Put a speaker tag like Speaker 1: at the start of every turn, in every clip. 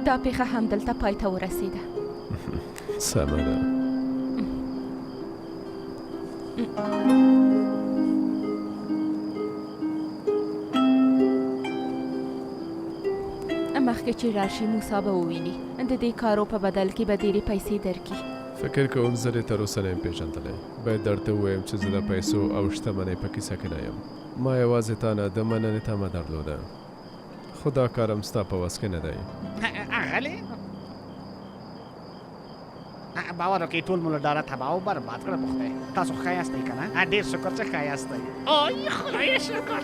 Speaker 1: دا پیښه همدلته پای ته ورسېده.
Speaker 2: سمه ده.
Speaker 1: مخکې چې راشي موسی به وویني. د دې کارو په بدل کې به ډېرې پیسې درکړي.
Speaker 2: فکر کوم زه دې تر اوسه نه یم پېژندلی. باید درته ووایم چې زه د پیسو او شتمنۍ په کیسه کې نه یم. ما یوازې تا نه د مننې تمه درلوده، خو دا کار هم ستا په وس کې نه دی.
Speaker 3: اغلې باور وکړئ ټول مو له ډاره تباه او برباد کړه په خدای. تاسو ښه یاستئ که نه؟ ډېر شکر چې ښه یاستئ. اوی خدای شکر.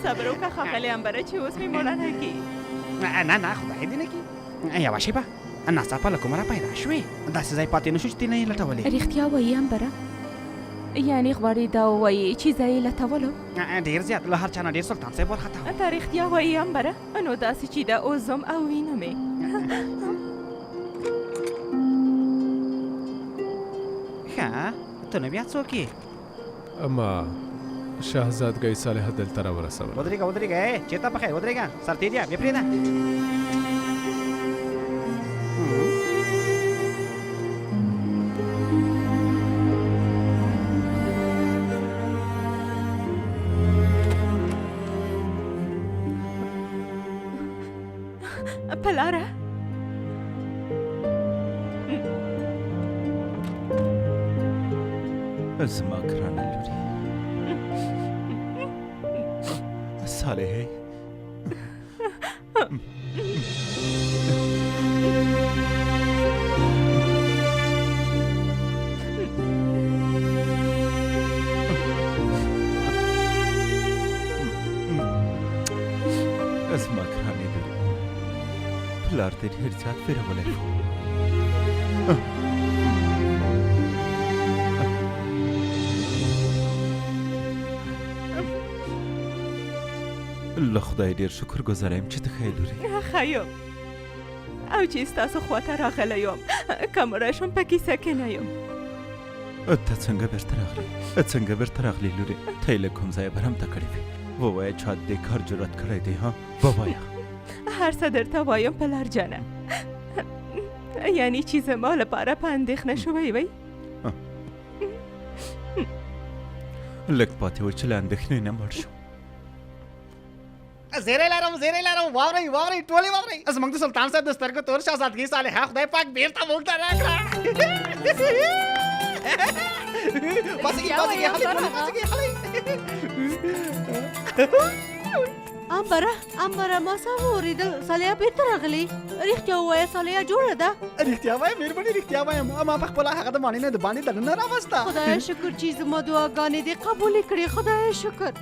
Speaker 1: صبر وکړه ښاغلی امبره چې اوس مې مړه نه کړي.
Speaker 3: نه خدای دې نه کړي. یوه شېبه ناڅاپه له کومه را پیدا شوې، داسې ځای پاتې نه شو چې ته نه یې لټولې.
Speaker 1: رښتیا وایي امبره؟ یعنې غواړې دا ووایي چې زه یې لټولم؟
Speaker 3: ډېر زیات، له هر چا نه ډېر سلطان صاحب وارخطا و.
Speaker 1: ته رښتیا وایي امبره؟ نو داسې چې دا اوس ځم او وینم یې.
Speaker 3: ښه ته نو بیا څوک یې؟
Speaker 2: اما شهزادګۍ صالحه دلته راورسوله.
Speaker 3: ودرېږه چېرته په خیر ودرېږه، سرتېریا بیا پرېږده.
Speaker 1: پلاره
Speaker 4: زما ګرانه لورې صالحې، زما ګرانې لورې، پلار دې ډېر زیات ویرولی و. له خدای ډېر شکر ګزاره یم چې ته ښه یې لورې.
Speaker 1: ښه یم او چې ستاسو خواته راغلی یم، که مړه شم په کیسه کې نه یم.
Speaker 4: ته څنګه بیرته راغلې لورې؟ ته یې له کوم ځایه برمته کړې وې؟ ووایه چا د دې کار جرأت کړی دی؟ ها ووایه.
Speaker 1: هر څه درته وایم پلار جانه، یعنی چې زما لپاره په اندېښنه شوی وی.
Speaker 4: لږ پاتې و چې له اندېښنې نه مړ شو.
Speaker 3: زیری لرم واورئ ټولې واورئ. زموږ د سلطان صاحب د سترګو تور شهزادګۍ صالحه خدای پاک بیرته موږ ته راکړه. پاسېږي
Speaker 5: امبره ما څه واورېدل؟ صالحه بیرته راغلې؟ رښتیا ووایه صالحه جوړه ده؟
Speaker 3: رښتیا وایم مېرمنې، رښتیا وایم. ما په خپله هغه د ماڼۍ نه د باندې دننه راوسته.
Speaker 5: خدایه شکر چې زما دعاګانې دې قبولې کړې. خدایه شکر.